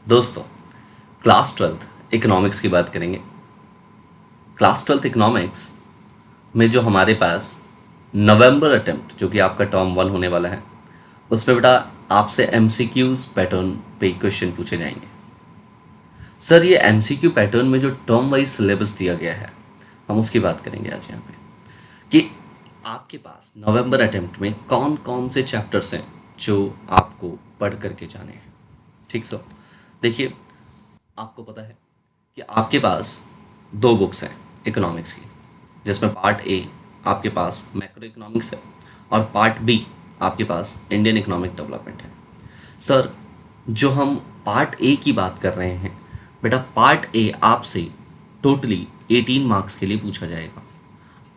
दोस्तों, class twelfth economics की बात करेंगे। क्लास ट्वेल्थ इकोनॉमिक्स में जो हमारे पास नवंबर अटेम्प्ट जो कि आपका टर्म वन होने वाला है, उसमें बेटा आपसे एमसीक्यूज पैटर्न पे क्वेश्चन पूछे जाएंगे। सर, ये एमसीक्यू पैटर्न में जो टर्म वाइज सिलेबस दिया गया है, हम उसकी बात करेंगे आज यहाँ पे कि आपके पास नवंबर अटेम्प्ट में कौन कौन से चैप्टर्स हैं जो आपको पढ़ करके जाने हैं। ठीक सो, देखिए, आपको पता है कि आपके पास दो बुक्स हैं इकोनॉमिक्स की, जिसमें पार्ट ए आपके पास मैक्रो इकोनॉमिक्स है और पार्ट बी आपके पास इंडियन इकोनॉमिक डेवलपमेंट है। सर, जो हम पार्ट ए की बात कर रहे हैं बेटा, पार्ट ए आपसे टोटली 18 मार्क्स के लिए पूछा जाएगा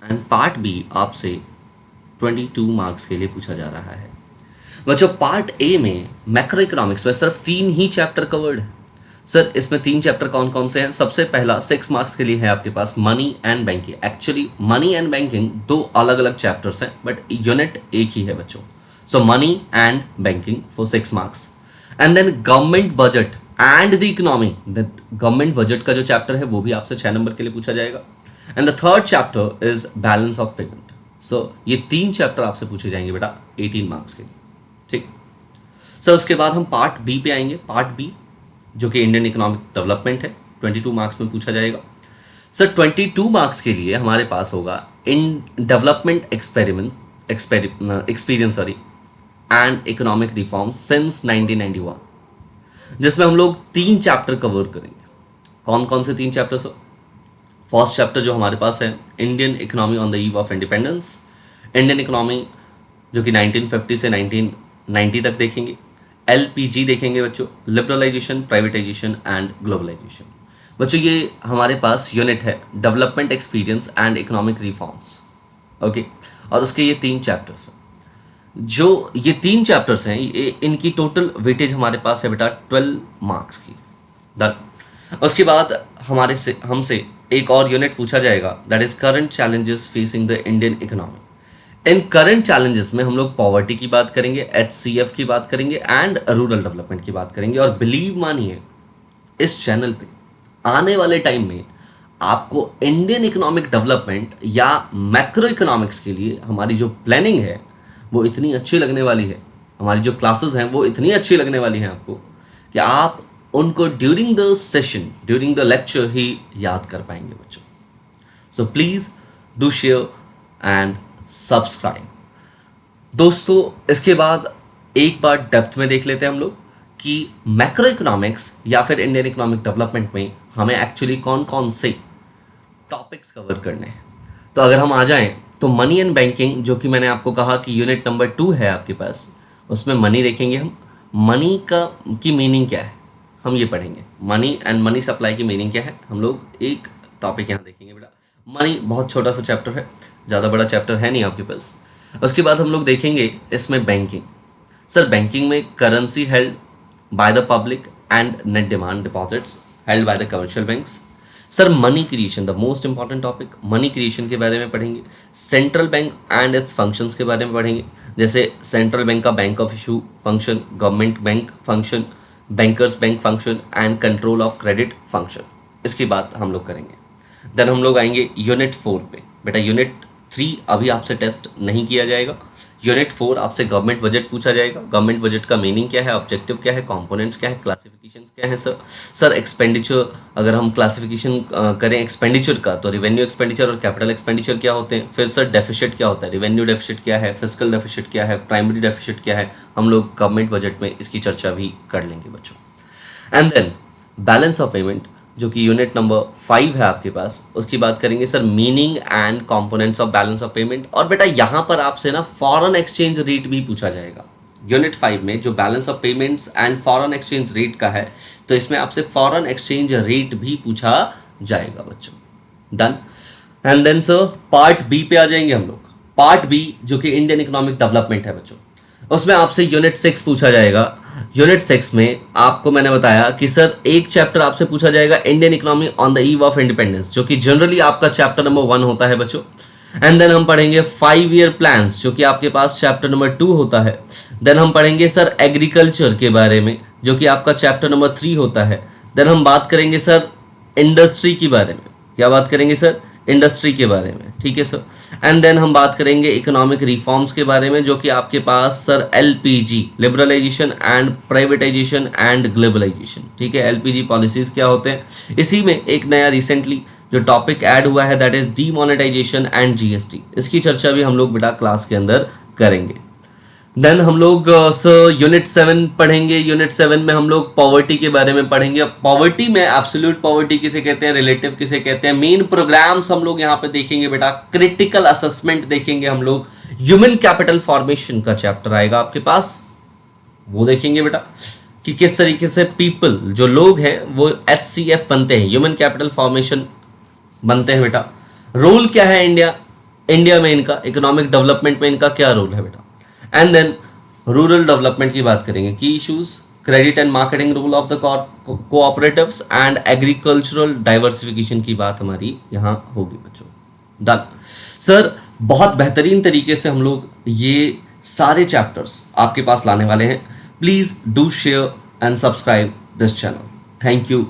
एंड पार्ट बी आपसे 22 मार्क्स के लिए पूछा जा रहा है। बच्चों, पार्ट ए में मैक्रो इकोनॉमिक्स में सिर्फ 3 ही चैप्टर कवर्ड है। सर, इसमें 3 चैप्टर कौन कौन से हैं? सबसे पहला 6 मार्क्स के लिए है आपके पास money and banking. Actually money and banking दो अलग अलग चैप्टर्स हैं, बट यूनिट एक ही है बच्चों। So money and banking for 6 marks and then government budget and the economy. Government budget का जो चैप्टर है वो भी आपसे 6 नंबर के लिए पूछा जाएगा and the third chapter is balance of payment. So ये 3 चैप्टर आपसे पूछे जाएंगे बेटा 18 मार्क्स के लिए। ठीक सर, उसके बाद हम पार्ट बी पे आएंगे। पार्ट बी जो कि इंडियन इकोनॉमिक डेवलपमेंट है, 22 मार्क्स में पूछा जाएगा। सर, 22 मार्क्स के लिए हमारे पास होगा in development experience and economic reform since 1991, जिसमें हम लोग 3 चैप्टर कवर करेंगे। कौन कौन से 3 चैप्टर्स हो? फर्स्ट चैप्टर जो हमारे पास है Indian economy on the eve of independence, Indian economy जो कि 1950 से 1990 तक देखेंगे। एलपीजी देखेंगे बच्चों, लिबरलाइजेशन, प्राइवेटाइजेशन एंड ग्लोबलाइजेशन। बच्चों, ये हमारे पास यूनिट है development experience and economic reforms. Okay, और उसके ये 3 चैप्टर्स हैं। जो ये 3 चैप्टर्स हैं, ये इनकी टोटल वेटेज हमारे पास है बेटा 12 मार्क्स की। डन। उसके बाद हमसे एक और यूनिट पूछा जाएगा, that is current challenges facing the Indian economy. In current challenges में हम लोग पॉवर्टी की बात करेंगे, एचसीएफ की बात करेंगे एंड रूरल डेवलपमेंट की बात करेंगे। और बिलीव मानिए, इस चैनल पे आने वाले टाइम में आपको इंडियन इकोनॉमिक डेवलपमेंट या मैक्रो इकोनॉमिक्स के लिए हमारी जो प्लानिंग है वो इतनी अच्छी लगने वाली है, हमारी जो क्लासेस हैं वो इतनी अच्छी लगने वाली हैं आपको कि आप उनको during the session, during the lecture ही याद कर पाएंगे बच्चों। So please do share and subscribe. दोस्तों, इसके बाद एक बार डेप्थ में देख लेते हैं हम लोग कि मैक्रो इकोनॉमिक्स या फिर इंडियन इकोनॉमिक डेवलपमेंट में हमें एक्चुअली कौन कौन से टॉपिक्स कवर करने हैं। तो अगर हम आ जाएं तो मनी एंड बैंकिंग, जो कि मैंने आपको कहा कि यूनिट नंबर 2 है आपके पास, उसमें मनी देखेंगे हम। मनी की मीनिंग क्या है हम ये पढ़ेंगे। मनी एंड मनी सप्लाई की मीनिंग क्या है, हम लोग एक टॉपिक यहाँ देखेंगे बेटा। मनी बहुत छोटा सा चैप्टर है, ज़्यादा बड़ा चैप्टर है नहीं आपके पास। उसके बाद हम लोग देखेंगे इसमें बैंकिंग। सर, बैंकिंग में currency held by the public and net demand deposits held by the commercial banks. Sir, money creation, the most important topic, money creation के बारे में पढ़ेंगे। Central bank and it's functions के बारे में पढ़ेंगे, जैसे सेंट्रल बैंक का bank of issue function, government bank function, bankers bank function and control of credit function. इसकी बात हम लोग करेंगे। देन हम लोग आएंगे यूनिट 4 पे। बेटा, यूनिट 3 अभी आपसे टेस्ट नहीं किया जाएगा। यूनिट 4 आपसे गवर्नमेंट बजट पूछा जाएगा। गवर्नमेंट बजट का मीनिंग क्या है, ऑब्जेक्टिव क्या है, कंपोनेंट्स क्या है, क्लासिफिकेशंस क्या है। सर एक्सपेंडिचर, अगर हम क्लासिफिकेशन करें एक्सपेंडिचर का, तो रिवेन्यू एक्सपेंडिचर और कैपिटल एक्सपेंडिचर क्या होते हैं। फिर सर डेफिसिट क्या होता है, रिवेन्यू डेफिसिट क्या है, फिस्कल डेफिसिट क्या है, प्राइमरी डेफिसिट क्या है। हम लोग गवर्नमेंट बजट में इसकी चर्चा भी कर लेंगे बच्चों। And then balance of payment, जो कि यूनिट नंबर 5 है आपके पास, उसकी बात करेंगे। Sir, meaning and components of balance of payment. और बेटा, यहाँ पर आपसे ना फॉरेन एक्सचेंज रेट भी पूछा जाएगा। यूनिट 5 में जो balance of payments and foreign exchange rate का है, तो इसमें आपसे फॉरेन एक्सचेंज रेट भी पूछा जाएगा बच्चों। Done. And then sir part B पे आ जाएंगे हम लोग। पार्ट बी जो कि इंडियन इकोनॉमिक डेवलपमेंट है बच्चों, उसमें आपसे यूनिट 6 पूछा जाएगा। यूनिट 6 में आपको मैंने बताया कि सर एक चैप्टर आपसे पूछा जाएगा Indian economy on the eve of independence, जो कि जनरली आपका चैप्टर नंबर 1 होता है बच्चों। एंड देन हम पढ़ेंगे 5 ईयर प्लान्स, जो कि आपके पास चैप्टर नंबर 2 होता है। देन हम पढ़ेंगे सर एग्रीकल्चर के बारे में, जो कि आपका चैप्टर नंबर 3 होता है। देन हम बात करेंगे सर इंडस्ट्री के बारे में। क्या बात करेंगे सर? इंडस्ट्री के बारे में, ठीक है सर। एंड देन हम बात करेंगे इकोनॉमिक रिफॉर्म्स के बारे में, जो कि आपके पास sir LPG, liberalisation and privatisation and globalisation, ठीक है। एलपीजी पॉलिसीज क्या होते हैं, इसी में एक नया रिसेंटली जो टॉपिक ऐड हुआ है that is demonetization and GST, इसकी चर्चा भी हम लोग बेटा क्लास के अंदर करेंगे। देन हम लोग सर यूनिट 7 पढ़ेंगे। यूनिट 7 में हम लोग पॉवर्टी के बारे में पढ़ेंगे। पॉवर्टी में एब्सोल्यूट पॉवर्टी किसे कहते हैं, रिलेटिव किसे कहते हैं, मेन प्रोग्राम्स हम लोग यहाँ पे देखेंगे बेटा। क्रिटिकल असेसमेंट देखेंगे हम लोग। ह्यूमन कैपिटल फॉर्मेशन का चैप्टर आएगा आपके पास, वो देखेंगे बेटा कि किस तरीके से पीपल जो लोग हैं वो HCF बनते हैं, ह्यूमन कैपिटल फॉर्मेशन बनते हैं बेटा। रोल क्या है इंडिया में इनका, इकोनॉमिक डेवलपमेंट में इनका क्या रोल है बेटा। एंड देन रूरल डेवलपमेंट की बात करेंगे, की issues, credit and marketing role of the cooperatives and agricultural diversification की बात हमारी यहाँ होगी बच्चों। डन सर, बहुत बेहतरीन तरीके से हम लोग ये सारे चैप्टर्स आपके पास लाने वाले हैं। Please do share and subscribe this channel. Thank you.